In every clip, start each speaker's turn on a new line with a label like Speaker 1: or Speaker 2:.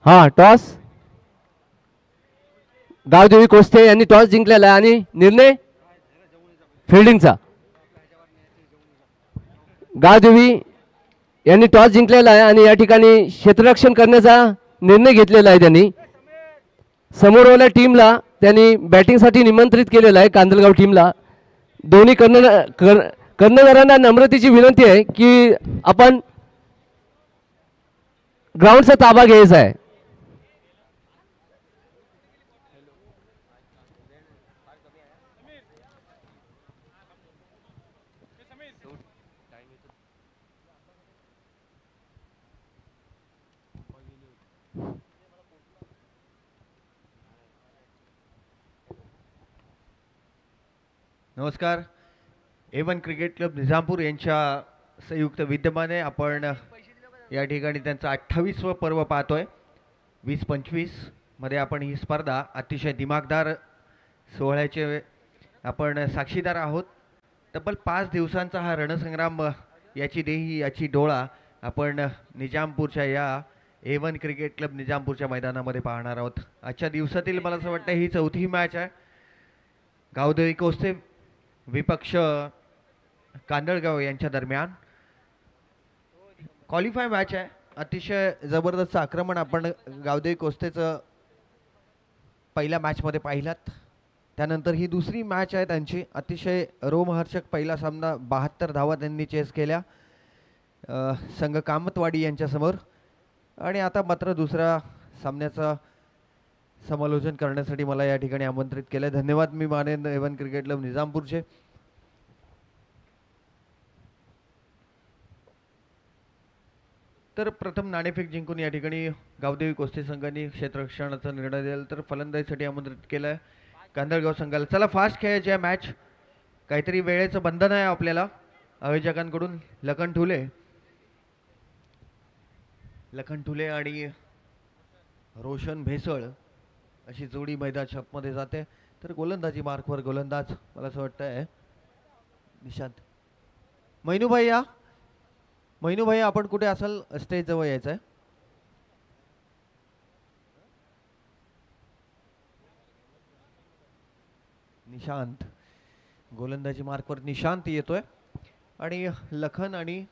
Speaker 1: हा टॉस गावदेवी कोस्ते यांनी टॉस जिंकलेला आहे आणि निर्णय फिल्डिंगचा. गावदेवी यांनी टॉस जिंकलेला आहे आणि या ठिकाणी क्षेत्ररक्षण करण्याचा निर्णय घेतलेला आहे. त्यांनी समोरच्या टीमला त्यांनी बॅटिंगसाठी निमंत्रित केलेलं आहे. कांदलगाव टीमला दोन्ही कर्णधारांना नम्रतेची विनंती आहे की आपण ग्राउंडचा ताबा घ्यायचा आहे.
Speaker 2: नमस्कार. A1 क्रिकेट क्लब निजामपूर यांच्या संयुक्त विद्यमाने आपण या ठिकाणी त्यांचं 28वं पर्व पाहतोय. 20-25 मध्ये आपण ही स्पर्धा अतिशय दिमागदार सोहळ्याचे आपण साक्षीदार आहोत. तब्बल 5 दिवसांचा हा रणसंग्राम, याची देही याची डोळा आपण निजामपूरच्या या A1 क्रिकेट क्लब निजामपूरच्या मैदानामध्ये पाहणार आहोत. आजच्या दिवसातील मला असं वाटतं ही चौथी मॅच आहे. गावदेवी कोस्ते विपक्ष कांदळगाव यांच्या दरम्यान क्वालिफाय मॅच आहे. अतिशय जबरदस्त आक्रमण आपण गावदेवी कोस्तेचं पहिल्या मॅचमध्ये पाहिलात. त्यानंतर ही दुसरी मॅच आहे त्यांची. अतिशय रोमहर्षक पहिला सामना 72 धावा त्यांनी चेस केल्या संघ कामतवाडी यांच्यासमोर. आणि आता मात्र दुसऱ्या सामन्याचं समालोचन करण्यासाठी मला या ठिकाणी आमंत्रित केलं. धन्यवाद मी मानेन A1 क्रिकेट क्लब निजामपूरचे. तर प्रथम नाणेफेक जिंकून या ठिकाणी गावदेवी कोस्ते संघाने क्षेत्ररक्षणाचा निर्णय दिला. तर फलंदाजीसाठी आमंत्रित केलं कांदळगाव संघाला. चला फास्ट खेळायची आहे मॅच. काहीतरी वेळेचं बंधन आहे आपल्याला आयोजकांकडून. लखन ठुले आणि रोशन भेसळ अशी जोडी मैदानाच्या आतमध्ये जाते. तर गोलंदाजी मार्कवर गोलंदाज मला असं वाटतंय निशांत. मैनूभाई आपण कुठे असाल? स्टेज जवळ यायचं आहे. निशांत गोलंदाजी मार्कवर निशांत येतोय आणि लखन आणि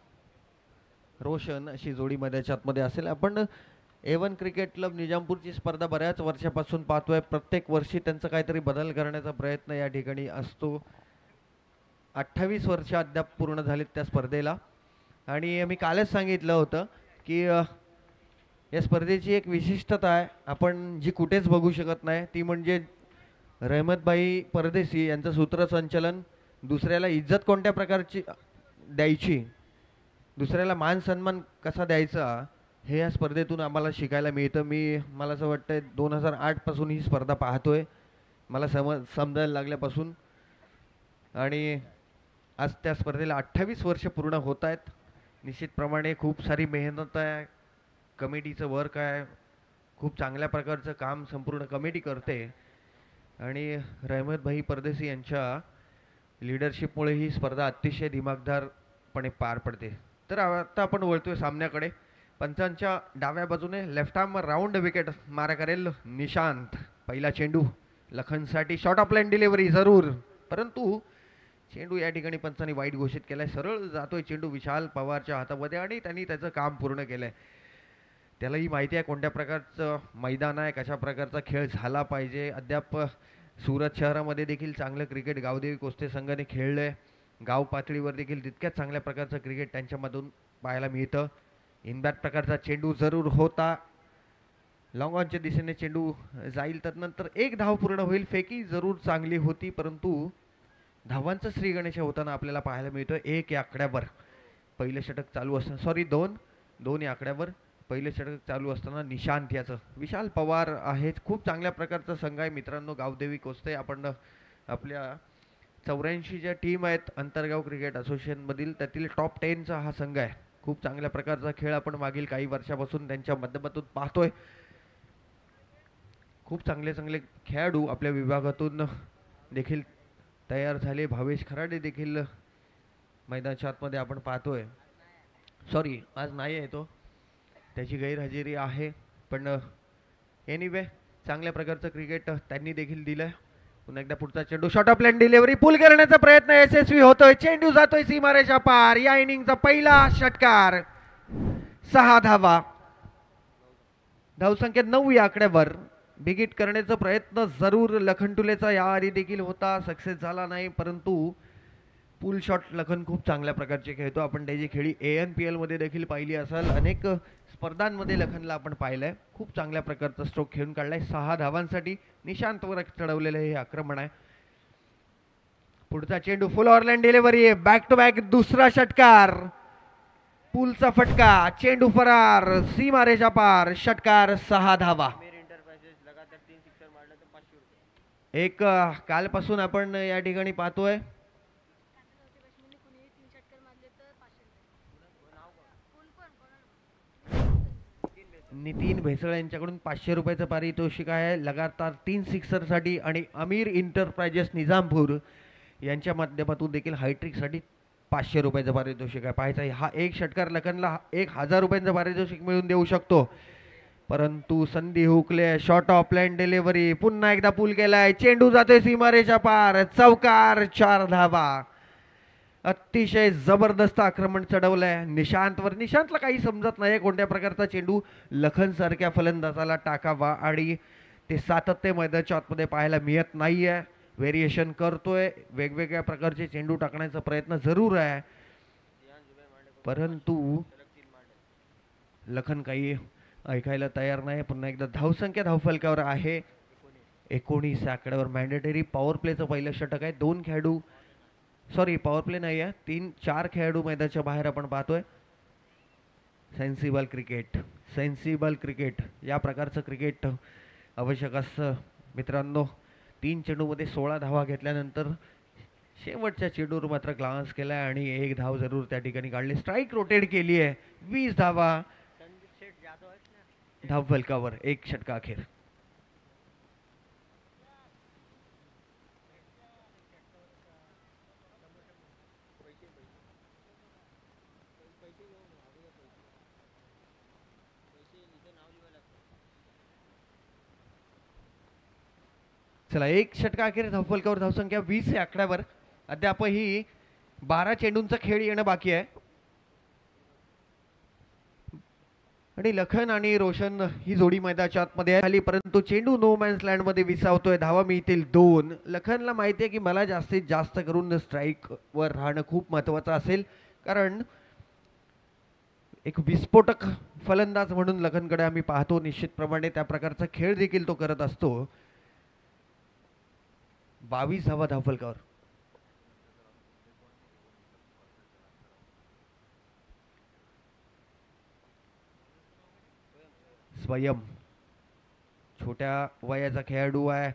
Speaker 2: रोशन अशी जोडी मैदानाच्या आतमध्ये असेल. आपण A1 क्रिकेट क्लब निजामपूरची स्पर्धा बऱ्याच वर्षापासून पाहतोय. प्रत्येक वर्षी त्यांचा काहीतरी बदल करण्याचा प्रयत्न या ठिकाणी असतो. 28 वर्ष अद्याप पूर्ण झालीत त्या स्पर्धेला. आणि मी कालच सांगितलं होतं की या स्पर्धेची एक विशिष्टता आहे आपण जी कुठेच बघू शकत नाही. ती म्हणजे रहमतभाई परदेशी यांचं सूत्रसंचलन. दुसऱ्याला इज्जत कोणत्या प्रकारची द्यायची, दुसऱ्याला मान सन्मान कसा द्यायचा, हे या स्पर्धेतून आम्हाला शिकायला मिळतं. मला असं वाटतं 2008 पासून ही स्पर्धा पाहतोय, मला समजायला लागल्यापासून. आणि आज त्या स्पर्धेला 28 वर्ष पूर्ण होत आहेत. निश्चितप्रमाणे खूप सारी मेहनत आहे, कमिटीचं वर्क आहे, खूप चांगल्या प्रकारचं काम संपूर्ण कमिटी करते. आणि रहमतभाई परदेशी यांच्या लीडरशिपमुळे ही स्पर्धा अतिशय दिमागदारपणे पार पडते. तर आता आपण वळतोय सामन्याकडे. पंचांच्या डाव्या बाजूने लेफ्ट आर्म राऊंड विकेट मारा करेल निशांत. पहिला चेंडू लखनसाठी शॉर्ट ऑफ लाईन डिलिव्हरी जरूर, परंतु चेंडू या ठिकाणी पंचांनी वाईट घोषित केलाय. सरळ जातोय चेंडू विशाल पवारच्या हातामध्ये आणि त्यांनी त्याचं काम पूर्ण केलंय. त्यालाही माहिती आहे कोणत्या प्रकारचं मैदान आहे, कशा प्रकारचा खेळ झाला पाहिजे. अद्याप सुरत शहरामध्ये देखील चांगलं क्रिकेट गावदेवी कोस्ते संघाने खेळलंय. गाव पातळीवर देखील तितक्याच चांगल्या प्रकारचं क्रिकेट त्यांच्यामधून पाहायला मिळतं. इनबॅट प्रकारचा चेंडू जरूर होता. लॉंग ऑनच्या दिशेने चेंडू जाईल, तर नंतर एक धाव पूर्ण होईल. फेकी जरूर चांगली होती, परंतु धावांचं श्रीगणेश होताना आपल्याला पाहायला मिळतं. 1 या आकड्यावर पहिलं षटक चालू असताना, सॉरी 2 या आकड्यावर पहिलं षटक चालू असताना निशांत याचं. विशाल पवार आहे, खूप चांगल्या प्रकारचा संघ आहे मित्रांनो गावदेवी कोस्ते. आपण आपल्या 84 ज्या टीम आहेत अंतरगाव क्रिकेट असोसिएशनमधील, त्यातील टॉप 10चा हा संघ आहे. खूप चांगल्या प्रकारचा खेळ आपण मागील काही वर्षापासून त्यांच्या माध्यमातून पाहतोय. खूप चांगले खेळाडू आपल्या विभागातून देखील तयार झाले. भावेश खराडे देखील मैदानाच्या आतमध्ये आपण पाहतोय. सॉरी आज नाही आहे तो, त्याची गैरहजेरी आहे, पण एनिवे चांगल्या प्रकारचं क्रिकेट त्यांनी देखील दिलंय. पुन्हा एकदा पुढचा चेंडू शॉर्ट ऑफ लाईन डिलिव्हरी पुल करण्याचा प्रयत्न यशस्वी होतोय. चेंडू जातोय सीमारेषा पार. या इनिंगचा पहिला षटकार. 6 धावा. धावसंख्या 9 या आकड्यावर. बिगिट करण्याचा प्रयत्न जरूर लखनटुलेचा याआधी देखील होता, सक्सेस झाला नाही. परंतु पुल शॉट लखन खूप चांगल्या प्रकारचे खेळतो. आपण त्याची खेळी ANPL मध्ये देखील पाहिली असेल. अनेक स्पर्धांमध्ये लखनला आपण पाहिलंय. खूप चांगल्या प्रकारचा स्ट्रोक खेळून काढलाय. 6 धावांसाठी निशांतवर चढवलेलं हे आक्रमण आहे. पुढचा चेंडू फुल ऑरलँड डिलिव्हरी. बॅक टू बॅक दुसरा षटकार. पुलचा फटका. चेंडू फरार. सीमारेषा पार. षटकार. 6 धावा. एक कालपासून आपण या ठिकाणी पाहतोय नितीन भेसळ यांच्याकडून 500 रुपयाचं पारितोषिक आहे लगातार 3 सिक्सरसाठी. आणि अमीर इंटरप्राइजेस निजामपूर यांच्या माध्यमातून देखील हायट्रिकसाठी 500 रुपयाचं पारितोषिक आहे. पाहायचं आहे हा एक षटकार लखनला 1000 रुपयांचं पारितोषिक मिळून देऊ शकतो. परंतु संधी हुकले. Short of line delivery. पुन्हा एकदा पूल केलाय. चेंडू जातोय सीमारेषा पार. चौकार. 4 धावा. अतिशय जबरदस्त आक्रमण चढवलंय निशांतवर. निशांतला काही समजत नाही कोणत्या प्रकारचा चेंडू लखन सारख्या फलंदाजाला टाकावा आणि ते सातत्य मैदानाच्या आतमध्ये पाहायला मिळत नाहीये. व्हेरिएशन करतोय. वेगवेगळ्या प्रकारचे चेंडू टाकण्याचा प्रयत्न जरूर आहे, परंतु लखन काही ऐकायला तयार नाही. पुन्हा एकदा धावसंख्या धावफलकावर आहे 19 आकड्यावर. मॅन्डेटरी पॉवर प्लेचं पहिलं षटक आहे. 2 खेळाडू सॉरी पॉवर प्ले नाही आहे, 3-4 खेळाडू मैदानाच्या बाहेर आपण पाहतोय. सेन्सिबल क्रिकेट, सेन्सिबल क्रिकेट या प्रकारचं क्रिकेट आवश्यक असतं मित्रांनो. 3 चेंडूमध्ये 16 धावा घेतल्यानंतर शेवटच्या चेंडूवर मात्र ग्लान्स केलाय आणि 1 धाव जरूर त्या ठिकाणी काढली. स्ट्राईक रोटेट केली आहे. 20 धावा धावफलकावर. 1 षटका अखेर. चला 1 षटका अखेर धावफलकावर. धावसंख्या 20 या आकड्यावर. अद्यापही 12 चेंडूंचा खेळ येणं बाकी आहे आणि लखन आणि रोशन ही जोडी मैदानाच्या आतमध्ये आली, परंतु चेंडू नो मॅन्स लँड मध्ये विसावतोय. धावा मिळतील 2. लखनला माहिती आहे की मला जास्तीत जास्त करून स्ट्राईक वर राहणं खूप महत्वाचं असेल, कारण एक विस्फोटक फलंदाज म्हणून लखनकडे आम्ही पाहतो. निश्चितप्रमाणे त्या प्रकारचा खेळ देखील तो करत असतो. 22 धावा धावफलकावर. स्वयं छोट्या वयाचा खेळाडू आहे.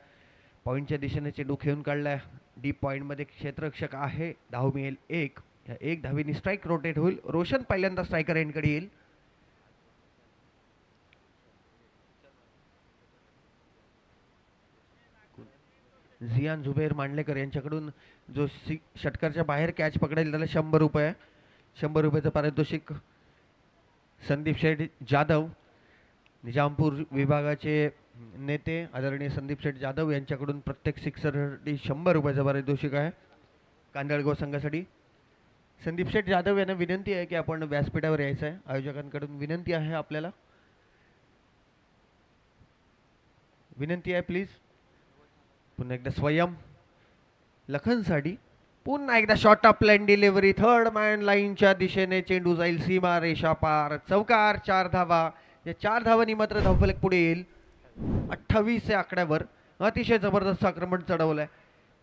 Speaker 2: पॉइंटच्या दिशेने चेंडू खेळून काढलाय. डीप पॉइंट मध्ये क्षेत्ररक्षक आहे. धाव मिळेल 1. या 1 धावेनी स्ट्राईक रोटेट होईल. रोशन पहिल्यांदा स्ट्रायकर एंडकडे येईल. झियान झुबेर मांडलेकर यांच्याकडून जो षटकारच्या बाहेर कॅच पकडेल त्याला 100 रुपये. 100 रुपयाचं पारितोषिक. संदीप शेठ जाधव निजामपूर विभागाचे नेते आदरणीय संदीप शेठ जाधव यांच्याकडून प्रत्येक सिक्सरसाठी 100 रुपयाचं पारितोषिक आहे कांदळगाव संघासाठी. संदीप शेठ जाधव यांना विनंती आहे की आपण व्यासपीठावर यायचं आहे. आयोजकांकडून विनंती आहे आपल्याला, विनंती आहे प्लीज. पुन्हा एकदा स्वयं लखनसाठी. पुन्हा एकदा short of line delivery. Third man लाईनच्या दिशेने चेंडू जाईल सीमा रेषा पार. चौकार. 4 धावा. या 4 धावांनी मात्र धावफलक पुढे येईल. 28 या आकड्यावर. अतिशय जबरदस्त आक्रमण चढवलंय,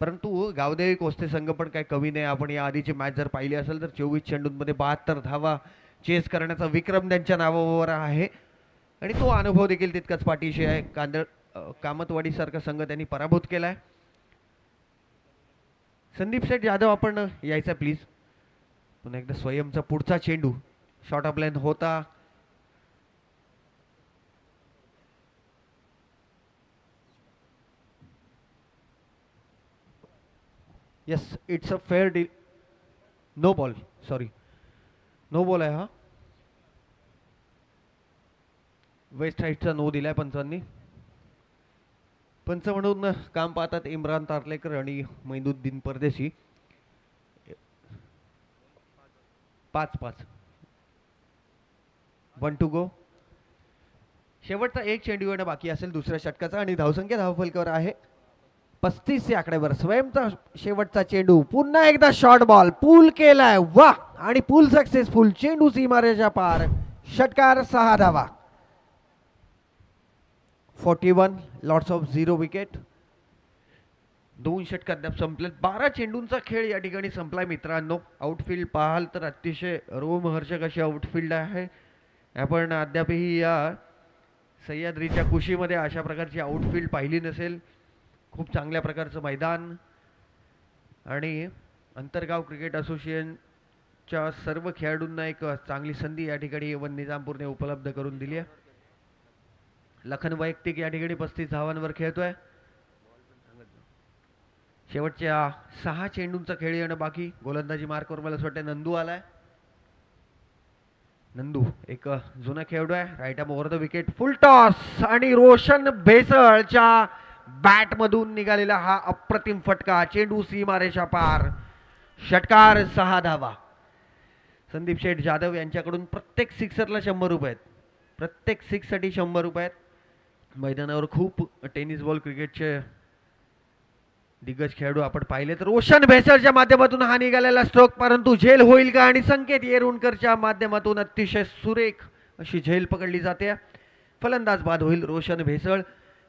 Speaker 2: परंतु गावदेवी कोस्ते संघ पण काही कमी नाही. आपण या आधीची मॅच जर पाहिली असेल तर 24 चेंडूंमध्ये 72 धावा चेस करण्याचा विक्रम त्यांच्या नावावर आहे आणि तो अनुभव देखील तितकाच पाठीशी आहे. कामतवाडी सारखा संघ त्यांनी पराभूत केलाय. संदीप शेठ जाधव आपण यायचा प्लीज. पुन्हा एकदा स्वयंचा पुढचा चेंडू शॉर्ट ऑफ लाईन होता. Yes, it's a fair deal. No ball, sorry no ball आहे हा. वेस्ट साईडचा नो दिलाय पंचांनी. पंच म्हणून काम पाहतात इम्रान तारलेकर आणि मैनुद्दीन परदेशी. 5-5. 1 टू गो. शेवटचा एक चेंडू येणं बाकी असेल दुसऱ्या षटकाचा आणि धावसंख्या धावफलकावर आहे 35 या आकड्यावर. स्वयंचा शेवटचा चेंडू, पुन्हा एकदा शॉर्ट बॉल, पूल केलाय, वा, आणि पूल सक्सेसफुल. चेंडू सीमारेषा पार, षटकार 6 धावा. 41 लॉट्स ऑफ 0 विकेट. 2 षटक अद्याप संपलेत. 12 चेंडूंचा खेळ या ठिकाणी संपलाय मित्रांनो. आउटफील्ड पाहाल तर अतिशय रोमहर्षक अशी आउटफील्ड आहे. आपण अद्यापही या सह्याद्रीच्या कुशीमध्ये अशा प्रकारची आउटफील्ड पाहिली नसेल. खूप चांगल्या प्रकारचं मैदान आणि अंतरगाव क्रिकेट असोसिएशनच्या सर्व खेळाडूंना एक चांगली संधी या ठिकाणी एवन निजामपूरने उपलब्ध करून दिली आहे. लखन वैयक्तिक या ठिकाणी 35 धावांवर खेळतोय. शेवटच्या 6 चेंडूंचा खेळ येणं बाकी. गोलंदाजी मार्कवर मला असं वाटतं नंदू आलाय. नंदू एक जुना खेळाडू आहे. Right arm over the wicket, full toss, आणि रोशन भेसळच्या बॅट मधून निघालेला हा अप्रतिम फटका. चेंडू सीमारेषा पार, षटकार 6 धावा. संदीप शेठ जाधव यांच्याकडून प्रत्येक सिक्सरला 100 रुपये आहेत. प्रत्येक सिक्ससाठी 100 रुपये आहेत. मैदानावर खूप टेनिस बॉल क्रिकेटचे दिग्गज खेळाडू आपण पाहिले तर रोशन भेसळच्या माध्यमातून हा निघालेला स्ट्रोक, परंतु झेल होईल का, आणि संकेत येरुणकरच्या माध्यमातून अतिशय सुरेख अशी झेल पकडली जाते. फलंदाज बाद होईल Roshan Bhesal.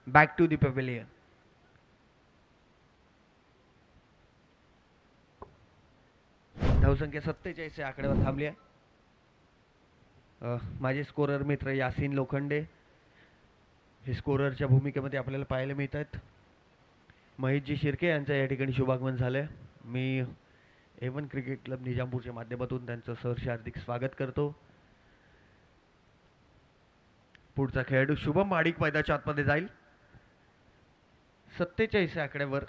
Speaker 2: Back to the pavilion. धावसंख्या 47 आकड्यावर थांबली आहे. माझे स्कोरर मित्र यासीन लोखंडे हे स्कोररच्या भूमिकेमध्ये आपल्याला पाहायला मिळत आहेत. महेशजी शिर्के यांचं या ठिकाणी शुभागमन झालंय. मी एवन क्रिकेट क्लब निजामपूरच्या माध्यमातून त्यांचं सहर्ष हार्दिक स्वागत करतो. पुढचा खेळाडू शुभम माडिक मैदानाच्या आतमध्ये जाईल. 47 आकड्यावर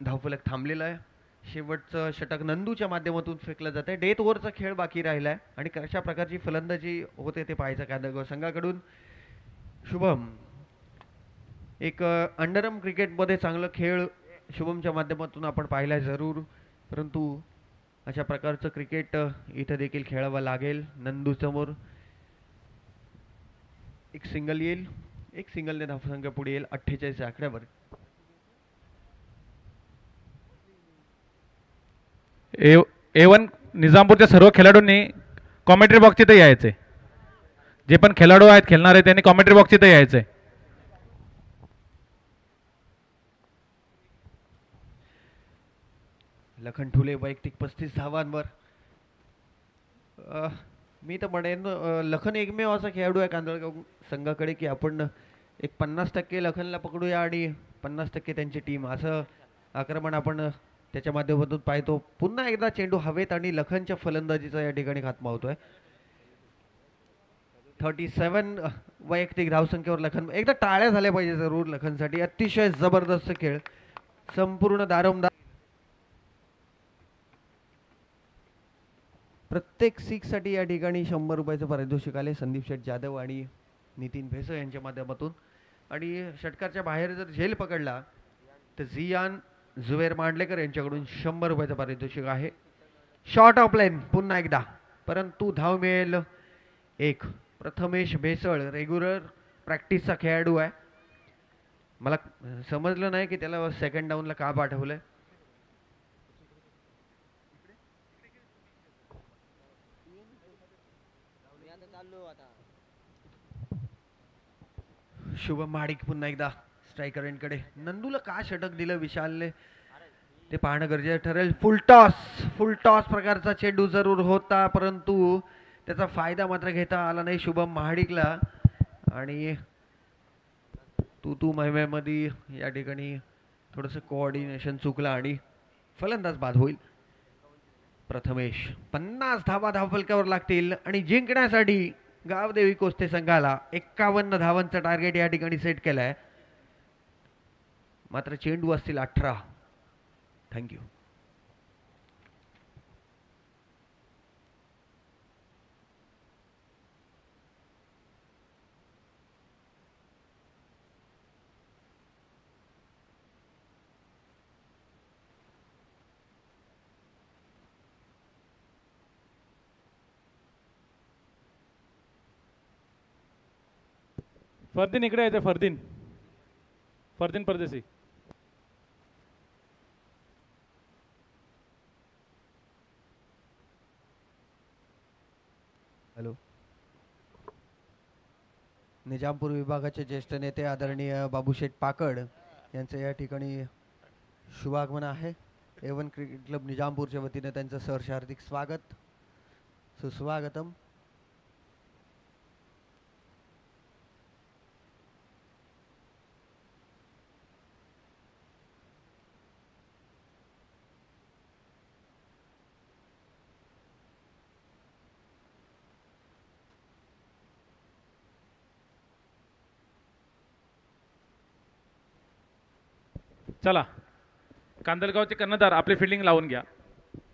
Speaker 2: धावफलक थांबलेला आहे. शेवटचं षटक नंदूच्या माध्यमातून फेकलं जात आहे. डेथ ओव्हरचा खेळ बाकी राहिला आहे आणि कशा प्रकारची फलंदाजी होते ते पाहायचं कांदळगाव संघाकडून. शुभम एक अंडरआर्म क्रिकेटमध्ये चांगलं खेळ शुभमच्या माध्यमातून आपण पाहिला आहे जरूर, परंतु अशा प्रकारचं क्रिकेट इथं देखील खेळावं लागेल. नंदू समोर एक सिंगल येईल. एक सिंगलने धावसंख्या पुढे येईल 48 आकड्यावर.
Speaker 3: एवन निजामपूरच्या सर्व खेळाडूंनी कॉमेंट्री बॉक्स इथे यायचे. जे पण खेळाडू आहेत खेळणारे त्यांनी कॉमेंट्री बॉक्स इथे यायचे.
Speaker 2: लखन ठुले वैयक्तिक 35 धावांवर. मी तर म्हणेन लखन एकमेव असा खेळाडू आहे कांदळगाव संघाकडे की आपण एक 50% लखनला पकडूया आणि 50% त्यांची टीम, असं आक्रमण आपण त्याच्या माध्यमातून पाहतो. पुन्हा एकदा चेंडू हवेत आणि लखनच्या फलंदाजीचा या ठिकाणी खात्मा होतोय. 37 वैयक्तिक धावसंख्येवर लखन. एकदा टाळ्या झाल्या पाहिजे जरूर लखनसाठी. अतिशय जबरदस्त खेळ, संपूर्ण दारोमदार. प्रत्येक सिक्ससाठी या ठिकाणी 100 रुपयाचं पारितोषिक आले संदीप शेठ जाधव आणि नितीन भेसळ यांच्या माध्यमातून. आणि षटकारच्या बाहेर जर झेल पकडला तर झियान जुवेर मांडलेकर यांच्याकडून 100 रुपयाचं पारितोषिक आहे. शॉर्ट ऑफ लाईन पुन्हा एकदा, परंतु धाव मिळेल एक. प्रथमेश भेसळ रेग्युलर प्रॅक्टिसचा खेळाडू आहे. मला समजलं नाही की त्याला सेकंड डाऊनला का पाठवलंय. शुभम माडिक पुन्हा एकदा स्ट्रायकरांकडे. नंदूला का षटक दिलं विशालने ते पाहणं गरजेचं ठरेल. फुल टॉस प्रकारचा चेंडू जरूर होता, परंतु त्याचा फायदा मात्र घेता आला नाही शुभम महाडिकला. आणि तू महिम्यामध्ये या ठिकाणी थोडंसं कोऑर्डिनेशन चुकलं आणि फलंदाज बाद होईल. प्रथमेश 50 धावा धावफलकावर लागतील आणि जिंकण्यासाठी गावदेवी कोस्ते संघाला 51 धावांचा टार्गेट या ठिकाणी सेट केलाय. मात्र चेंडू असतील 18. थँक्यू.
Speaker 3: फरदीन इकडे येते. फरदीन फरदीन परदेशी.
Speaker 2: हॅलो. निजामपूर विभागाचे ज्येष्ठ नेते आदरणीय बाबूशेठ पाकड यांचं या ठिकाणी शुभागमन आहे. A1 क्रिकेट क्लब निजामपूरच्या वतीने त्यांचं सहर्ष हार्दिक स्वागत, सुस्वागतम.
Speaker 3: चला, कांदलगावचे कर्णधार आपली फिल्डिंग लावून घ्या.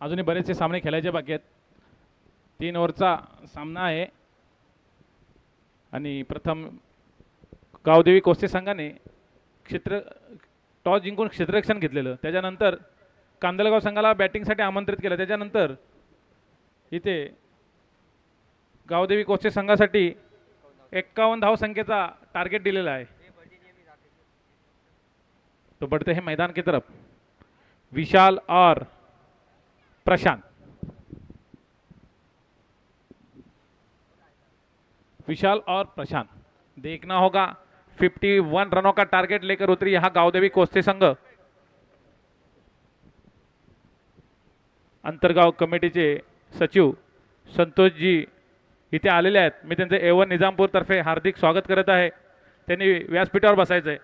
Speaker 3: अजूनही बरेचसे सामने खेळायचे बाकी आहेत. 3 ओव्हरचा सामना आहे आणि प्रथम गावदेवी कोस्ते संघाने टॉस जिंकून क्षेत्ररक्षण घेतलेलं. त्याच्यानंतर कांदलगाव संघाला बॅटिंगसाठी आमंत्रित केलं. त्याच्यानंतर इथे गावदेवी कोस्ते संघासाठी 51 धावसंख्येचा टार्गेट दिलेला आहे. तो बढ़ते हैं मैदान की तरफ. विशाल और प्रशांत. विशाल और प्रशांत. देखना होगा 51 रनों का टारगेट लेकर उतरी यहां गावदेवी कोस्ते संघ. अंतरगाव कमिटीचे सचिव संतोष जी इथे आलेले आहेत. मी त्यांचे A1 निजामपूर तर्फे हार्दिक स्वागत करत आहे. त्यांनी व्यासपीठावर बसायचंय.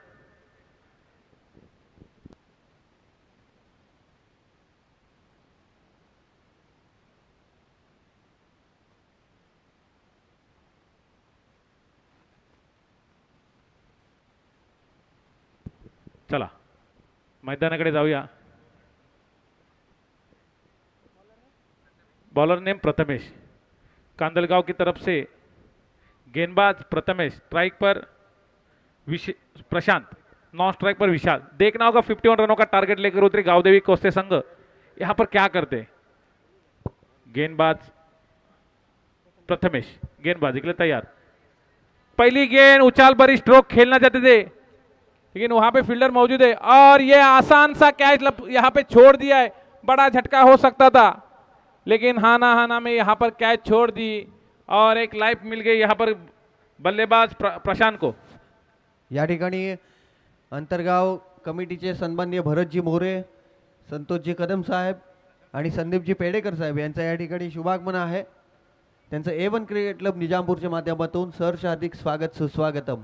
Speaker 3: चला मैदानाकडे जाऊया. Bowler name Prathamesh. कांदलगांव की तरफ से गेंदबाज प्रथमेश. स्ट्राइक पर प्रशांत. नॉन स्ट्राइक पर विशाल. देखना होगा 51 रनों का टारगेट लेकर उतरी गावदेवी कोस्ते संघ. यहां पर क्या करते. गेंदबाज प्रथमेश गेंदबाजी के लिए तैयार. पहली गेंद उछाल भरी स्ट्रोक खेलना चाहते थे लेकिन वहां पे फील्डर मौजूद है और ये आसान सा कैच यहां पे छोड़ दिया है. बड़ा झटका हो सकता था लेकिन हाना में यहां पर कैच छोड़ दी और एक लाइफ मिल गई यहां पर बल्लेबाज प्रशांत को.
Speaker 2: या ठिकाणी अंतरगाव कमिटीचे सन्माननीय भरतजी मोरे, संतोषजी कदम साहेब आणि संदीपजी पेडेकर साहेब यांचं या ठिकाणी शुभागमन आहे. त्यांचं A1 क्रिकेट क्लब निजामपूरच्या माध्यमातून सहर्ष हार्दिक स्वागत, सुस्वागतम.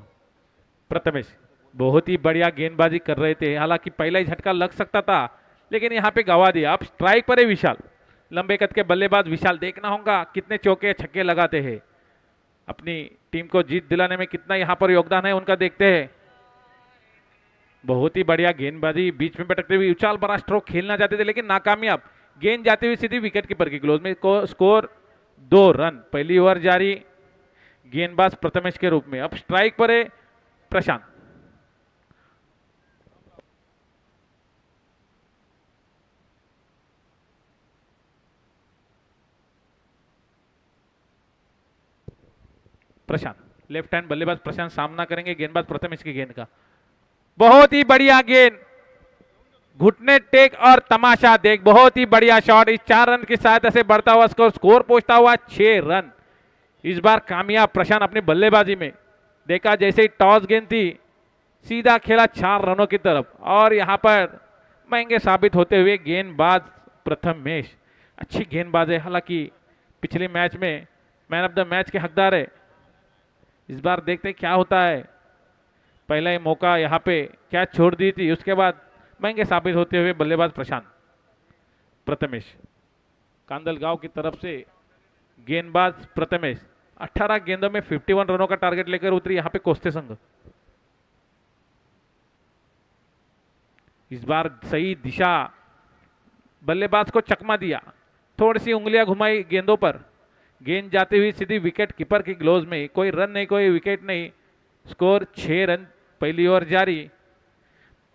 Speaker 3: प्रथमेश बहुत ही बढ़िया गेंदबाजी कर रहे थे. हालांकि पहला ही झटका लग सकता था लेकिन यहां पे गवा दिया. अब स्ट्राइक पर है विशाल. लंबे कद के बल्लेबाज विशाल. देखना होगा कितने चौके छक्के लगाते हैं. अपनी टीम को जीत दिलाने में कितना यहां पर योगदान है उनका देखते हैं. बहुत ही बढ़िया गेंदबाजी. बीच में पटकते हुए उछाल बड़ा स्ट्रोक खेलना चाहते थे लेकिन नाकामयाब. गेंद जाती हुई सीधी विकेट कीपर की क्लोज में. Score 2 run. पहली ओवर जारी गेंदबाज प्रथमेश के रूप में. अब स्ट्राइक पर है प्रशांत. प्रशांत लेफ्ट हैंड बल्लेबाज प्रशांत सामना करेंगे गेंदबाज प्रथमेश की गेंद का. बहुत ही बढ़िया गेंद. घुटने टेक और तमाशा देख. बहुत ही बढ़िया शॉट. इस 4 रन की सहायता से बढ़ता हुआ स्कोर पहुंचता हुआ 6 रन. इस बार कामयाब प्रशांत अपनी बल्लेबाजी में. देखा जैसे ही टॉस गेंद थी सीधा खेला 4 रनों की तरफ और यहां पर महंगे साबित होते हुए गेंदबाज प्रथमेश. अच्छी गेंदबाज है. हालांकि पिछले मैच में मैन ऑफ द मैच के हकदार है. इस बार देखते हैं क्या होता है. पहला ही मौका यहां पे क्या छोड़ दी थी उसके बाद महंगे साबित होते हुए बल्लेबाज प्रशांत. प्रथमेश कांदलगांव की तरफ से गेंदबाज प्रथमेश. 18 गेंदों में 51 रनों का टारगेट लेकर उतरी यहां पे कोस्ते संघ. इस बार सही दिशा. बल्लेबाज को चकमा दिया. थोड़ी सी उंगलियां घुमाई गेंदों पर. गेंद जाती हुई सीधी विकेट कीपर की ग्लोव में. कोई रन नहीं कोई विकेट नहीं. Score 6 run. पहली ओवर जारी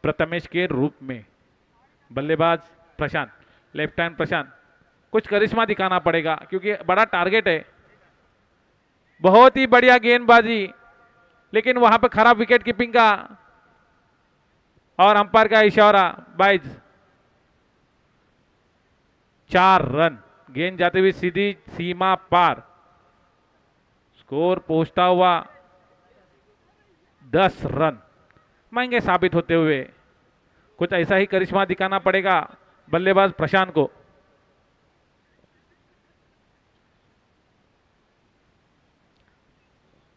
Speaker 3: प्रथमेश के रूप में. बल्लेबाज प्रशांत. Left hand Prashant. कुछ करिश्मा दिखाना पड़ेगा क्योंकि बड़ा टारगेट है. बहुत ही बढ़िया गेंदबाजी. लेकिन वहां पर खराब विकेट कीपिंग का और अंपायर का इशारा बाइज। 4 रन, गेंद जाते हुए सीधी सीमा पार, स्कोर पहुंचता हुआ 10 रन। महंगे साबित होते हुए कुछ ऐसा ही करिश्मा दिखाना पड़ेगा बल्लेबाज प्रशांत को।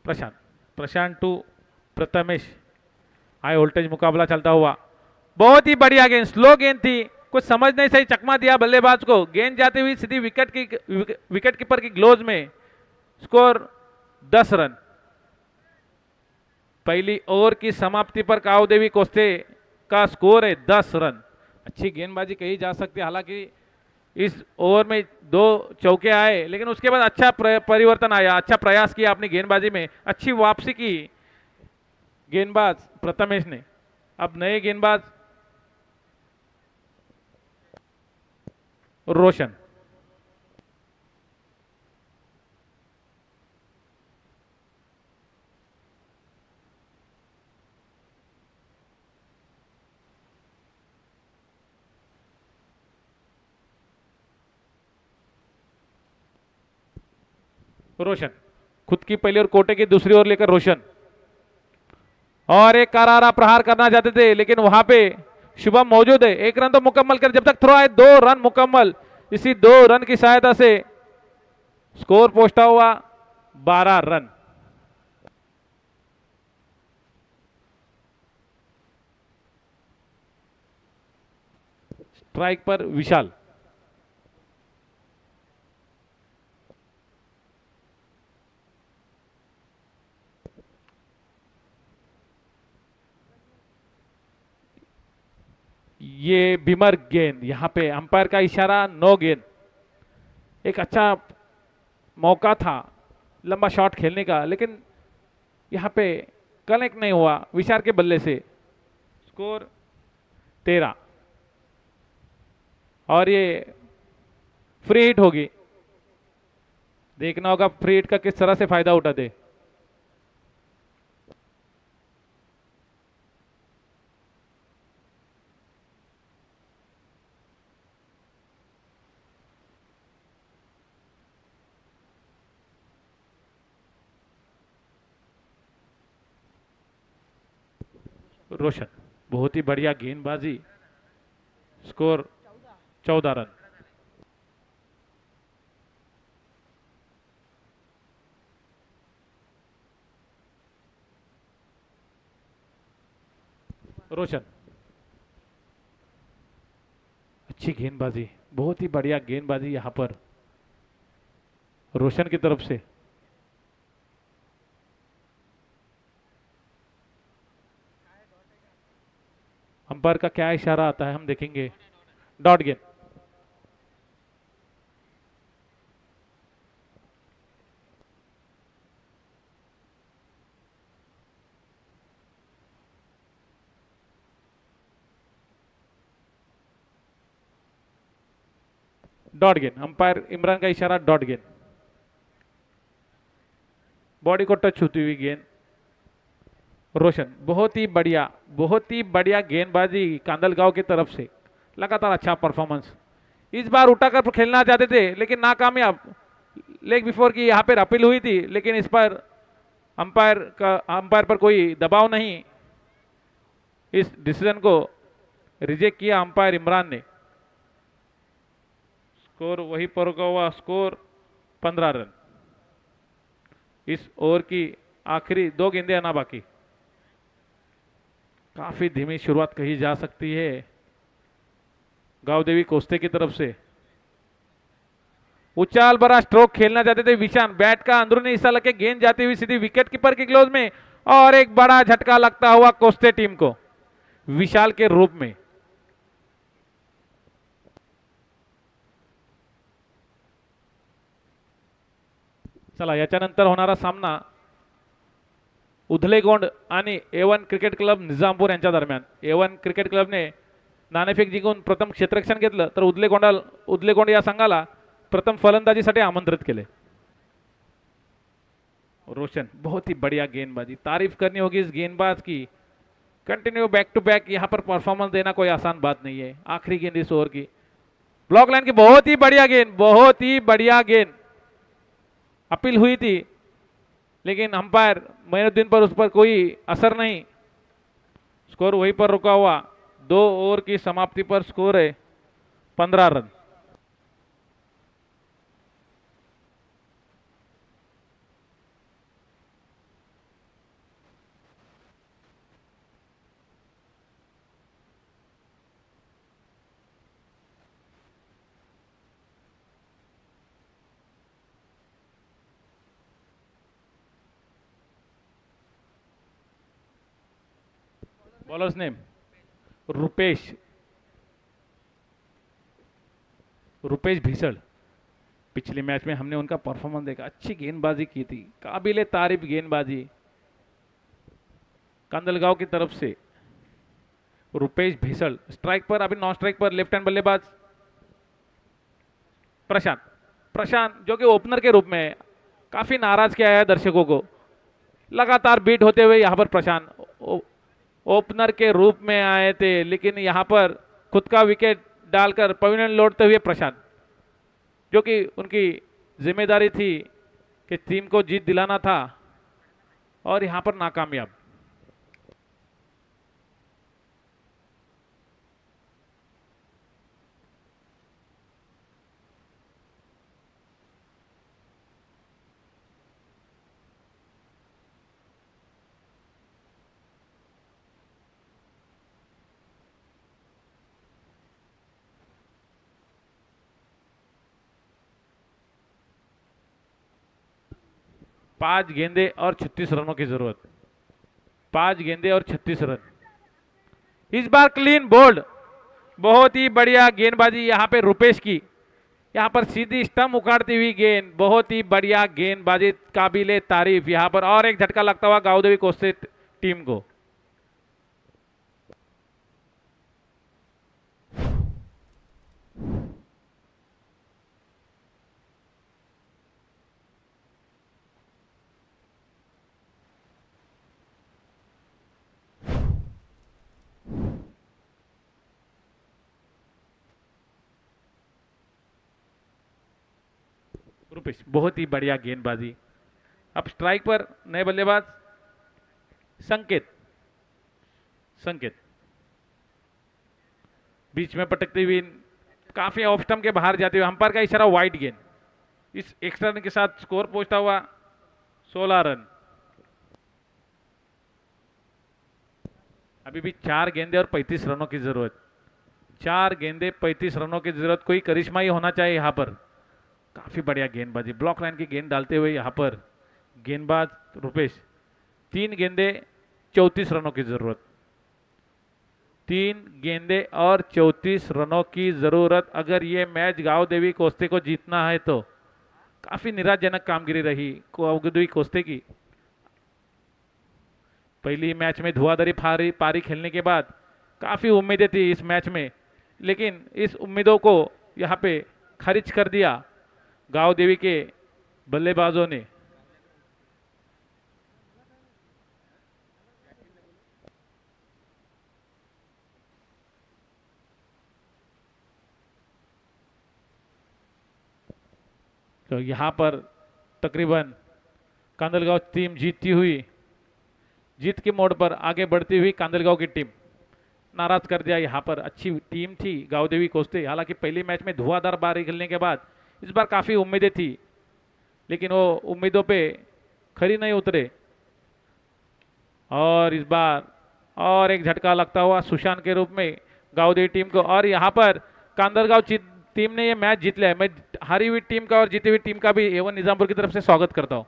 Speaker 3: Prashant to Prathamesh, high voltage मुकाबला चलता हुआ। बहुत ही बढ़िया गेंद, स्लो गेंद थी, कुछ समझ नहीं सही चकमा दिया बल्लेबाज को। गेंद जाती हुई सीधी विकेट कीपर की ग्लोव में। Score 10 run. पहली ओवर की समाप्ति पर कावदेवी कोस्ते का स्कोर है 10 रन। अच्छी गेंदबाजी कही जा सकती है, हालांकि इस ओवर में 2 चौके आए, लेकिन उसके बाद अच्छा परिवर्तन आया, अच्छा प्रयास किया अपनी गेंदबाजी में, अच्छी वापसी की गेंदबाज प्रथमेश ने। अब नए गेंदबाज रोशन। रोशन खुद की पहली और कोटे की दूसरी ओर लेकर रोशन, और एक करारा प्रहार करना चाहते थे, लेकिन वहां पे शुभम मौजूद है। 1 रन तो मुकम्मल कर, जब तक थ्रो आए 2 रन मुकम्मल। इसी 2 रन की सहायता से स्कोर पहुंचता हुआ 12 रन। स्ट्राइक पर विशाल। ये बिमर गेंद, यहां पे अंपायर का इशारा, नो गेंद। एक अच्छा मौका था लंबा शॉट खेलने का, लेकिन यहां पे कनेक्ट नहीं हुआ विशाल के बल्ले से। स्कोर 13, और ये फ्री हिट होगी। देखना होगा फ्री हिट का किस तरह से फायदा उठाते। रोशन, बहुत ही बढ़िया गेंदबाजी। Score 14 run. रोशन, अच्छी गेंदबाजी, बहुत ही बढ़िया गेंदबाजी यहां पर रोशन की तरफ से। अंपायर का क्या इशारा आता है हम देखेंगे। डॉट गेंद। डॉट गेंद, अंपायर इमरान का इशारा, डॉट गेंद। बॉडी को टच होती हुई गेंद। रोशन, बहुत ही बढ़िया गेंदबाजी कांदलगांव की तरफ से, लगातार अच्छा परफॉर्मेंस। इस बार उठाकर खेलना चाहते थे लेकिन नाकामयाब। लेग बिफोर की यहां पर अपील हुई थी, लेकिन इस पर अंपायर पर कोई दबाव नहीं, इस डिसीजन को रिजेक्ट किया अंपायर इमरान ने। स्कोर वही पर रुका हुआ, स्कोर 15 रन। इस ओवर की आखिरी 2 गेंदें आना बाकी। काफी धीमी शुरुआत कही जा सकती है गावदेवी कोस्ते की तरफ से। उछाल भरा स्ट्रोक खेलना चाहते थे विशान, बैट का अंदरूनी हिस्सा लगे, गेंद जाती हुई सीधी विकेट कीपर की क्लोज में, और एक बड़ा झटका लगता हुआ कोस्ते टीम को विशाल के रूप में। चला, याच्यानंतर होणारा सामना उधलेगोंड आणि A1 क्रिकेट क्लब निजामपूर यांच्या दरम्यान। A1 क्रिकेट क्लबने नाणेफेक जिंकून प्रथम क्षेत्ररक्षण घेतलं, तर उधलेगोंड या संघाला प्रथम फलंदाजीसाठी आमंत्रित केले। रोशन बहुत ही बढ़िया गेंदबाजी, तारीफ करनी होगी इस गेंदबाज की। कंटिन्यू बैक टू बैक यहाँ पर परफॉर्मेंस देना कोई आसान बात नहीं है। आखिरी गेंद इस ओवर की, ब्लॉक लाइन की बहुत ही बढ़िया गेंद, बहुत ही बढ़िया गेंद। अपील हुई थी लेकिन अंपायर मोइनुद्दीन पर उस पर कोई असर नहीं, स्कोर वहीं पर रुका हुआ। 2 ओवर की समाप्ति पर स्कोर है 15 run. Bowler's name Rupesh Bhisad. पिछले मैच में हमने उनका परफॉर्मेंस देखा, अच्छी गेंदबाजी की थी, काबिले तारीफ गेंदबाजी। कांदलगांव की तरफ से रुपेश भीसड़ स्ट्राइक पर, अभी नॉन स्ट्राइक पर लेफ्ट हैंड बल्लेबाज प्रशांत जो कि ओपनर के रूप में काफी नाराज किया है दर्शकों को। लगातार बीट होते हुए यहाँ पर प्रशांत ओपनर के रूप में आए थे, लेकिन यहाँ पर खुद का विकेट डालकर पवेलियन लौटते हुए प्रशांत, जो कि उनकी जिम्मेदारी थी कि टीम को जीत दिलाना था, और यहाँ पर नाकामयाब। पांच गेंदे और 36 रनों की जरूरत, 5 गेंदे और 36 रन। इस बार क्लीन बोल्ड, बहुत ही बढ़िया गेंदबाजी यहाँ पे रुपेश की, यहाँ पर सीधी स्टंप उखाड़ती हुई गेंद, बहुत ही बढ़िया गेंदबाजी, काबिले तारीफ। यहाँ पर और एक झटका लगता हुआ गांव देवी कोस्टे टीम को। रुपेश बहुत ही बढ़िया गेंदबाजी। अब स्ट्राइक पर नए बल्लेबाज संकेत बीच में पटकती हुई, काफी ऑफ स्टंप के बाहर जाते हुए, अंपायर का इशारा वाइड गेंद। इस एक्स्ट्रा रन के साथ स्कोर पहुंचता हुआ 16 रन। अभी भी 4 गेंदे और 35 रनों की जरूरत, 4 गेंदे 35 रनों की जरूरत। कोई करिश्मा ही होना चाहिए यहाँ पर। काफी बढ़िया गेंदबाजी, ब्लॉक लाइन की गेंद डालते हुए यहाँ पर गेंदबाज रुपेश। 3 गेंदे 34 रनों की जरूरत, 3 गेंदे और 34 रनों की जरूरत। अगर ये मैच गांव देवी कोस्टे को जीतना है तो काफी निराशजनक कामगिरी रही गांव देवी कोस्टे की। पहली मैच में धुआंधारी पारी खेलने के बाद काफी उम्मीदें थी इस मैच में, लेकिन इस उम्मीदों को यहाँ पे खारिज कर दिया गांव देवी के बल्लेबाजों ने। तो यहां पर तकरीबन कांदलगांव टीम जीतती हुई, जीत के मोड़ पर आगे बढ़ती हुई कांदलगांव की टीम नाराज कर दिया। यहाँ पर अच्छी टीम थी गांव देवी कोस्टे, हालांकि पहली मैच में धुआंधार पारी खेलने के बाद इस बार काफी उम्मीदें थी, लेकिन वो उम्मीदों पे खरी नहीं उतरे। और इस बार और एक झटका लगता हुआ सुशांत के रूप में गांव देवी टीम को, और यहाँ पर कांदलगांव टीम ने ये मैच जीत लिया है। मैं हारी हुई टीम का और जीती हुई टीम का भी एवन निजामपुर की तरफ से स्वागत करता हूं।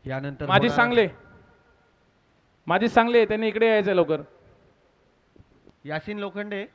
Speaker 2: यानंतर
Speaker 3: माझी सांगले त्यांनी इकडे यायचं लवकर।
Speaker 2: यासीन लोखंडे